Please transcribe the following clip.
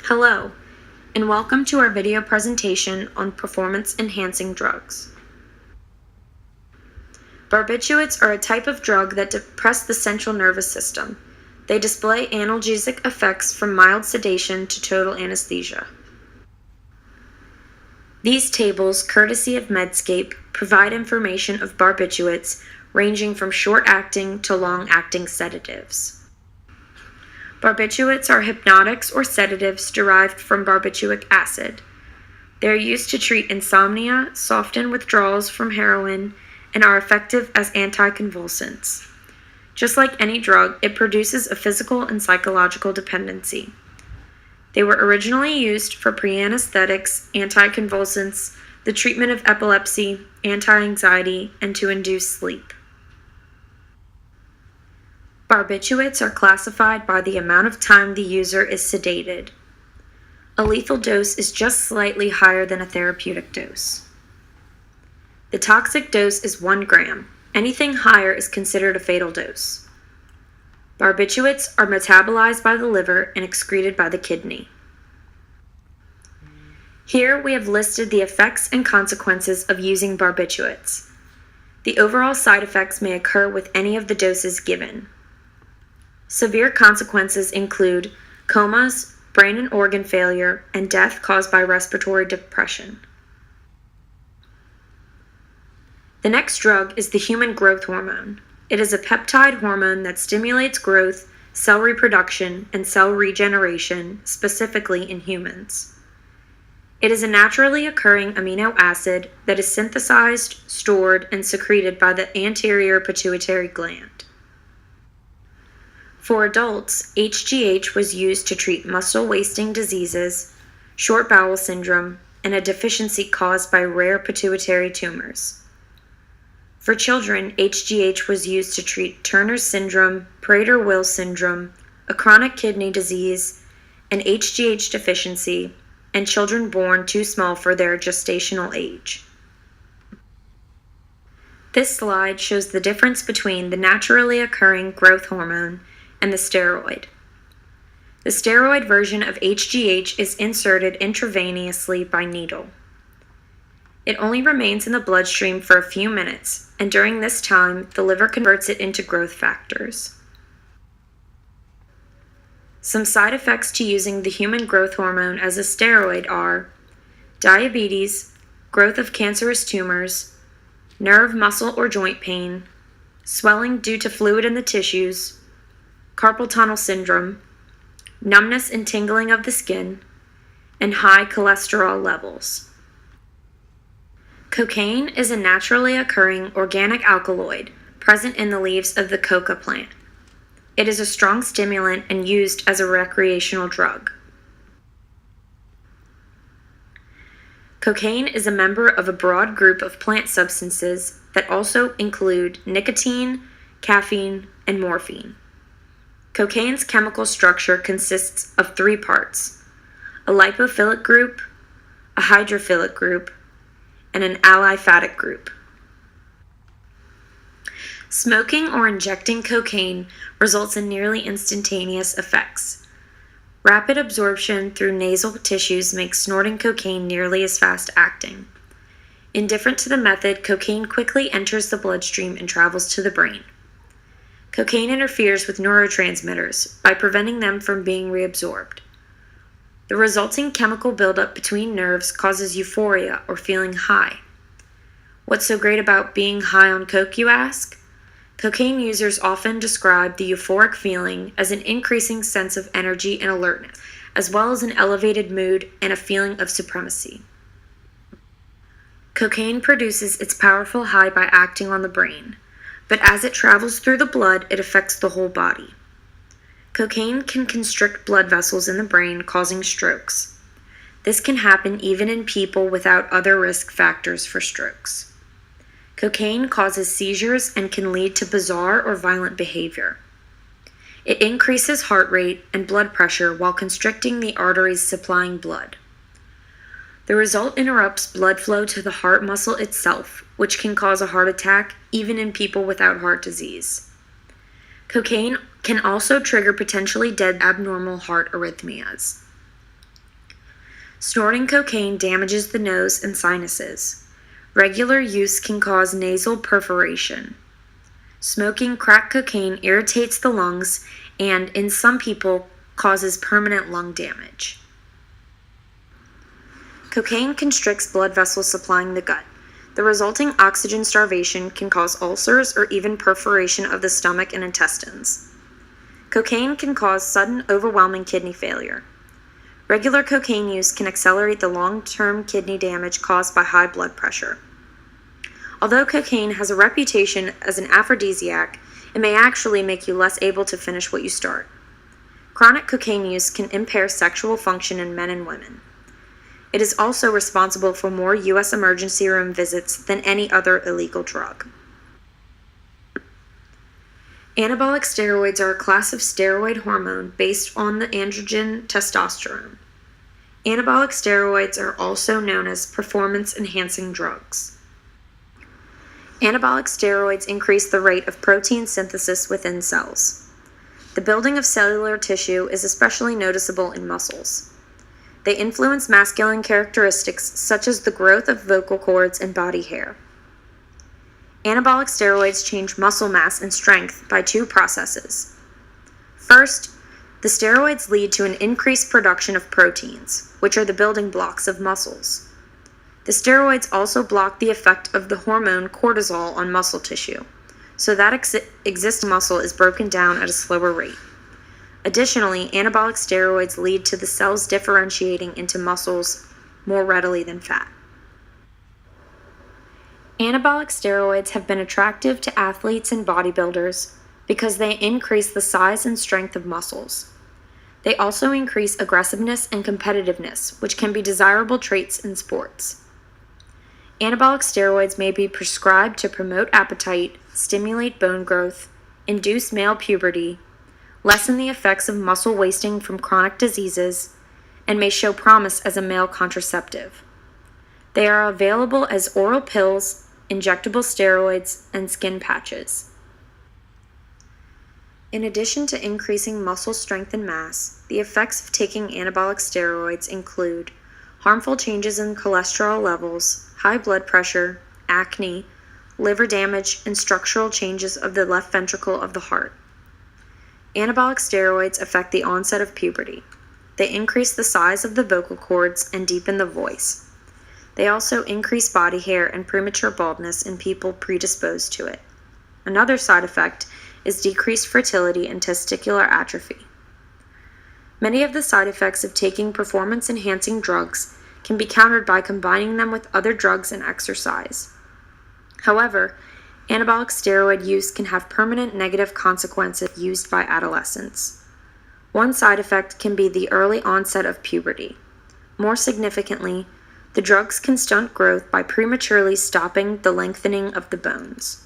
Hello, and welcome to our video presentation on performance-enhancing drugs. Barbiturates are a type of drug that depress the central nervous system. They display analgesic effects from mild sedation to total anesthesia. These tables, courtesy of Medscape, provide information of barbiturates ranging from short-acting to long-acting sedatives. Barbiturates are hypnotics or sedatives derived from barbituric acid. They are used to treat insomnia, soften withdrawals from heroin, and are effective as anticonvulsants. Just like any drug, it produces a physical and psychological dependency. They were originally used for pre-anesthetics, anticonvulsants, the treatment of epilepsy, anti-anxiety, and to induce sleep. Barbiturates are classified by the amount of time the user is sedated. A lethal dose is just slightly higher than a therapeutic dose. The toxic dose is 1 gram. Anything higher is considered a fatal dose. Barbiturates are metabolized by the liver and excreted by the kidney. Here we have listed the effects and consequences of using barbiturates. The overall side effects may occur with any of the doses given. Severe consequences include comas, brain and organ failure, and death caused by respiratory depression. The next drug is the human growth hormone. It is a peptide hormone that stimulates growth, cell reproduction, and cell regeneration, specifically in humans. It is a naturally occurring amino acid that is synthesized, stored, and secreted by the anterior pituitary gland. For adults, HGH was used to treat muscle wasting diseases, short bowel syndrome, and a deficiency caused by rare pituitary tumors. For children, HGH was used to treat Turner's syndrome, Prader-Wills syndrome, a chronic kidney disease, an HGH deficiency, and children born too small for their gestational age. This slide shows the difference between the naturally occurring growth hormone and the steroid. The steroid version of HGH is inserted intravenously by needle. It only remains in the bloodstream for a few minutes, and during this time, the liver converts it into growth factors. Some side effects to using the human growth hormone as a steroid are diabetes, growth of cancerous tumors, nerve, muscle, or joint pain, swelling due to fluid in the tissues, carpal tunnel syndrome, numbness and tingling of the skin, and high cholesterol levels. Cocaine is a naturally occurring organic alkaloid present in the leaves of the coca plant. It is a strong stimulant and used as a recreational drug. Cocaine is a member of a broad group of plant substances that also include nicotine, caffeine, and morphine. Cocaine's chemical structure consists of 3 parts: a lipophilic group, a hydrophilic group, and an aliphatic group. Smoking or injecting cocaine results in nearly instantaneous effects. Rapid absorption through nasal tissues makes snorting cocaine nearly as fast-acting. Indifferent to the method, cocaine quickly enters the bloodstream and travels to the brain. Cocaine interferes with neurotransmitters by preventing them from being reabsorbed. The resulting chemical buildup between nerves causes euphoria or feeling high. What's so great about being high on coke, you ask? Cocaine users often describe the euphoric feeling as an increasing sense of energy and alertness, as well as an elevated mood and a feeling of supremacy. Cocaine produces its powerful high by acting on the brain, but as it travels through the blood, it affects the whole body. Cocaine can constrict blood vessels in the brain, causing strokes. This can happen even in people without other risk factors for strokes. Cocaine causes seizures and can lead to bizarre or violent behavior. It increases heart rate and blood pressure while constricting the arteries supplying blood. The result interrupts blood flow to the heart muscle itself, which can cause a heart attack even in people without heart disease. Cocaine can also trigger potentially dead abnormal heart arrhythmias. Snorting cocaine damages the nose and sinuses. Regular use can cause nasal perforation. Smoking crack cocaine irritates the lungs and, in some people, causes permanent lung damage. Cocaine constricts blood vessels supplying the gut. The resulting oxygen starvation can cause ulcers or even perforation of the stomach and intestines. Cocaine can cause sudden, overwhelming kidney failure. Regular cocaine use can accelerate the long-term kidney damage caused by high blood pressure. Although cocaine has a reputation as an aphrodisiac, it may actually make you less able to finish what you start. Chronic cocaine use can impair sexual function in men and women. It is also responsible for more U.S. emergency room visits than any other illegal drug. Anabolic steroids are a class of steroid hormone based on the androgen testosterone. Anabolic steroids are also known as performance-enhancing drugs. Anabolic steroids increase the rate of protein synthesis within cells. The building of cellular tissue is especially noticeable in muscles. They influence masculine characteristics such as the growth of vocal cords and body hair. Anabolic steroids change muscle mass and strength by two processes. First, the steroids lead to an increased production of proteins, which are the building blocks of muscles. The steroids also block the effect of the hormone cortisol on muscle tissue, so that existing muscle is broken down at a slower rate. Additionally, anabolic steroids lead to the cells differentiating into muscles more readily than fat. Anabolic steroids have been attractive to athletes and bodybuilders because they increase the size and strength of muscles. They also increase aggressiveness and competitiveness, which can be desirable traits in sports. Anabolic steroids may be prescribed to promote appetite, stimulate bone growth, induce male puberty, lessen the effects of muscle wasting from chronic diseases, and may show promise as a male contraceptive. They are available as oral pills, injectable steroids, and skin patches. In addition to increasing muscle strength and mass, the effects of taking anabolic steroids include harmful changes in cholesterol levels, high blood pressure, acne, liver damage, and structural changes of the left ventricle of the heart. Anabolic steroids affect the onset of puberty. They increase the size of the vocal cords and deepen the voice. They also increase body hair and premature baldness in people predisposed to it. Another side effect is decreased fertility and testicular atrophy. Many of the side effects of taking performance-enhancing drugs can be countered by combining them with other drugs and exercise. However, anabolic steroid use can have permanent negative consequences used by adolescents. One side effect can be the early onset of puberty. More significantly, the drugs can stunt growth by prematurely stopping the lengthening of the bones.